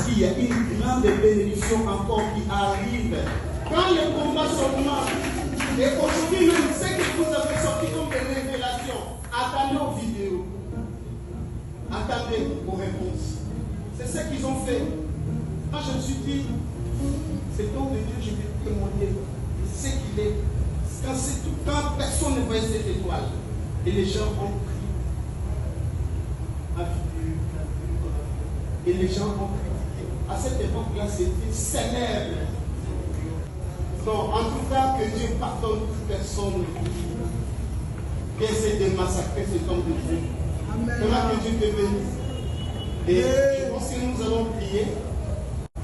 qu'il y a une grande bénédiction encore qui arrive. Quand les combats s'augmentent, et aujourd'hui même, ce que vous avez sorti comme des révélations, attendez aux vidéos. Attendez aux réponses. C'est ce qu'ils ont fait. Quand je me suis dit, c'est donc de Dieu, je vais témoigner. C'est ce qu'il est. Quand personne ne voyait cette étoile, et les gens ont crié. Et les gens ont critiqué. À cette époque-là, c'était célèbre. Donc, en tout cas, que Dieu pardonne toute personne qui essaie de massacrer cet homme de Dieu. Comment que Dieu te bénisse. Et je pense que nous allons prier.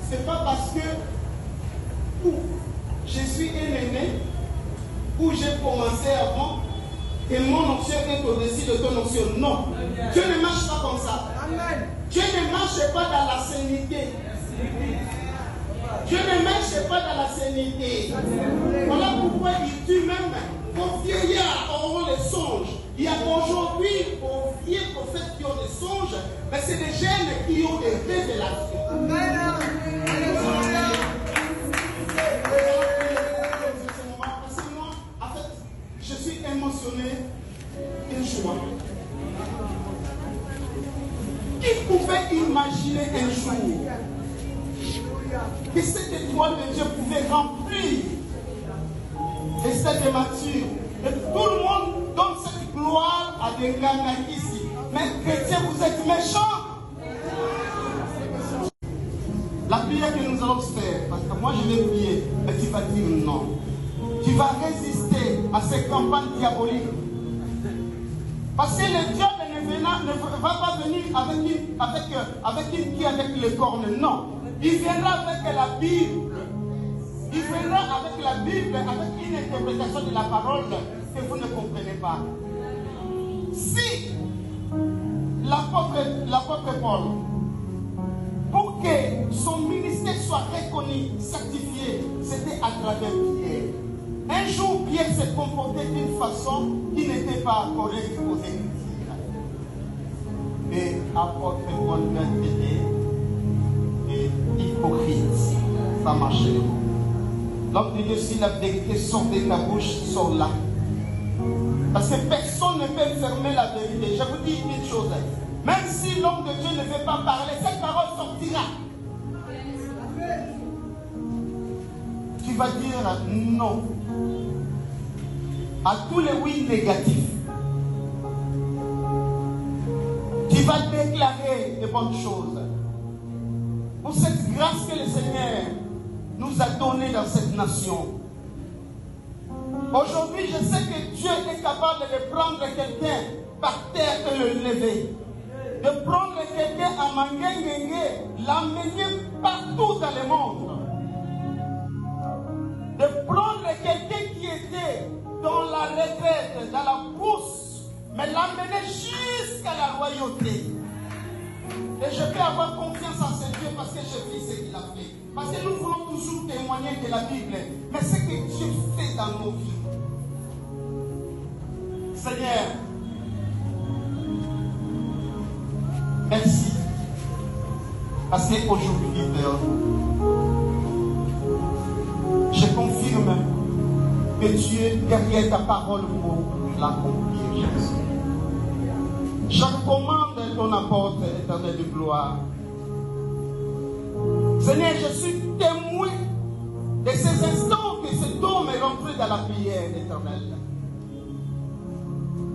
Ce n'est pas parce que je suis un aîné ou j'ai commencé avant que mon onction est au-dessus de ton onction. Non. Dieu ne marche pas comme ça. Dieu ne marche pas dans la sénité. Dieu ne marche pas dans la sénité. Voilà pourquoi il tue même vos vieillards auront les songes. Il y a aujourd'hui vos vieux prophètes qui ont des songes, mais c'est des jeunes qui ont des révélations. Amen. Parce que moi, en fait, je suis émotionné et joie. Qui pouvait imaginer un jour que cette étoile de Dieu pouvait remplir les stades de mature. Et tout le monde donne cette gloire à des gars ici. Mais chrétiens, vous êtes méchants. La prière que nous allons faire, parce que moi je vais prier, mais tu vas dire non. Tu vas résister à ces campagnes diaboliques. Parce que le diable ne va pas venir avec les cornes, non. Il viendra avec la Bible. Il viendra avec la Bible, avec une interprétation de la parole que vous ne comprenez pas. Si l'apôtre Paul, pour que son ministère soit reconnu, certifié, c'était à travers Pierre. Un jour, Pierre s'est comporté d'une façon qui n'était pas correcte aux Écritures. Mais l'apôtre Paul vient t'aider. Hypocrite, ça marche. L'homme de Dieu, si la vérité sort de ta bouche, sort là. Parce que personne ne peut fermer la vérité. Je vous dis une chose. Même si l'homme de Dieu ne veut pas parler, cette parole sortira. Tu vas dire non à tous les oui négatifs. Tu vas déclarer de bonnes choses. Pour cette grâce que le Seigneur nous a donnée dans cette nation. Aujourd'hui, je sais que Dieu est capable de prendre quelqu'un par terre et le lever. De prendre quelqu'un à Manguengue, l'amener partout dans le monde. De prendre quelqu'un qui était dans la retraite, dans la brousse, mais l'amener jusqu'à la royauté. Et je peux avoir confiance en ce Dieu parce que je vis ce qu'il a fait. Parce que nous voulons toujours témoigner de la Bible. Mais ce que Dieu fait dans nos vies. Seigneur, merci. Parce qu'aujourd'hui, Père, je confirme que tu es derrière ta parole pour l'accomplir, Jésus. Je recommande ton apôtre éternel de gloire. Seigneur, je suis témoin de ces instants que cet homme est rentré dans la prière éternelle.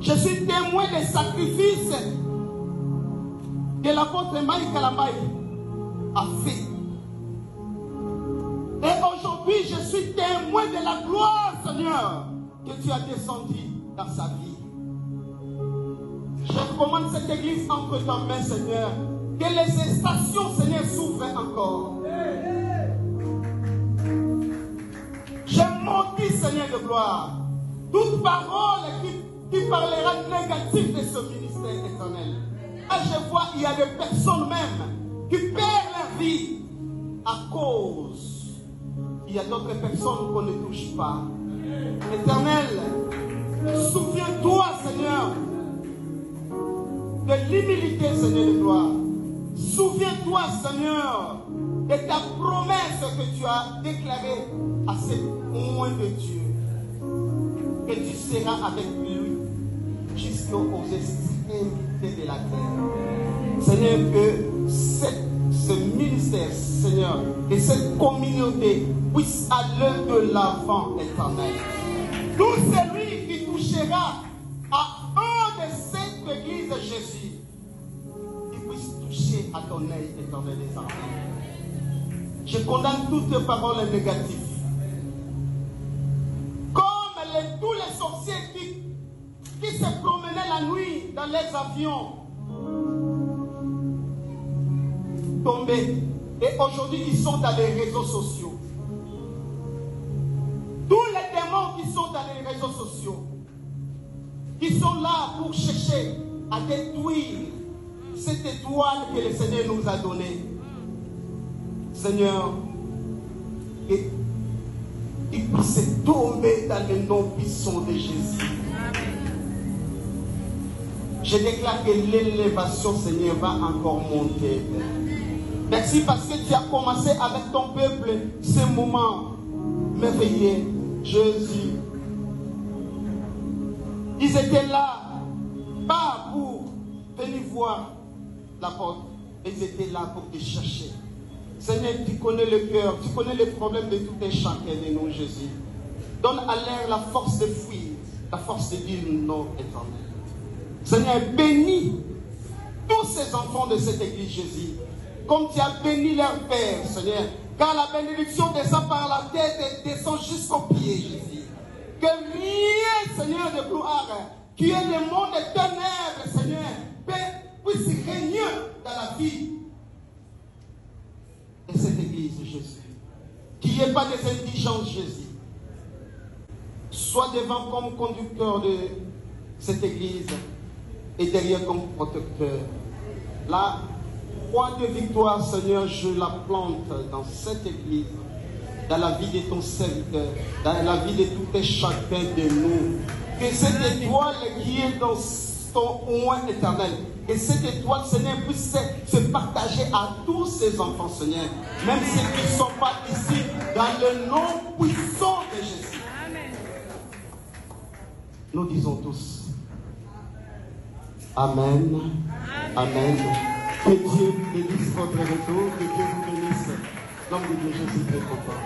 Je suis témoin des sacrifices que l'apôtre Maï Kalambaï a fait. Et aujourd'hui, je suis témoin de la gloire, Seigneur, que tu as descendu dans sa vie. Je recommande cette église entre ta main, Seigneur. Que les stations, Seigneur, s'ouvrent encore. Je maudis, Seigneur de gloire, toute parole qui parlera négative de ce ministère éternel. Et je vois, il y a des personnes même qui perdent leur vie à cause. Il y a d'autres personnes qu'on ne touche pas. Éternel, souviens-toi, Seigneur, de l'humilité, Seigneur de gloire. Souviens-toi, Seigneur, de ta promesse que tu as déclarée à cet oint de Dieu, que tu seras avec lui jusqu'aux extrémités de la terre. Seigneur, que ce ministère, Seigneur, et cette communauté puisse aller de l'avant, Éternel. Tout celui qui touchera à un de cette église, Jésus, il puisse toucher à ton œil, Éternel des armées. Je condamne toutes paroles négatives. Comme tous les sorciers qui se promenaient la nuit dans les avions, tombés. Et aujourd'hui, ils sont dans les réseaux sociaux. Tous les démons qui sont dans les réseaux sociaux, qui sont là pour chercher à détruire cette étoile que le Seigneur nous a donnée. Seigneur, et il puisse tomber dans le nom puissant de Jésus. Je déclare que l'élévation, Seigneur, va encore monter. Merci parce que tu as commencé avec ton peuple ce moment merveilleux. Jésus. Ils étaient là, pas pour venir voir la porte. Ils étaient là pour te chercher. Seigneur, tu connais le cœur, tu connais les problèmes de tout un chacun de nous, Jésus. Donne à l'air la force de fuir, la force de dire non, Éternel. Seigneur, bénis tous ces enfants de cette église, Jésus. Comme tu as béni leur père, Seigneur. Car la bénédiction descend par la tête et descend jusqu'aux pieds, Jésus. Que rien, Seigneur de gloire, qui est le monde des ténèbres, Seigneur, puisse régner dans la vie de cette église, Jésus. Qu'il n'y ait pas des indigences, Jésus. Sois devant comme conducteur de cette église et derrière comme protecteur. La croix de victoire, Seigneur, je la plante dans cette église, dans la vie de ton serviteur, dans la vie de tout et chacun de nous. Que cette étoile qui est dans ton oint éternel, que cette étoile, Seigneur, puisse se partager à tous ces enfants, Seigneur, même ceux qui ne sont pas ici, dans le nom puissant de Jésus. Amen. Nous disons tous Amen. Amen. Que Dieu bénisse votre retour, que Dieu vous bénisse. L'homme de Dieu, Jésus est content.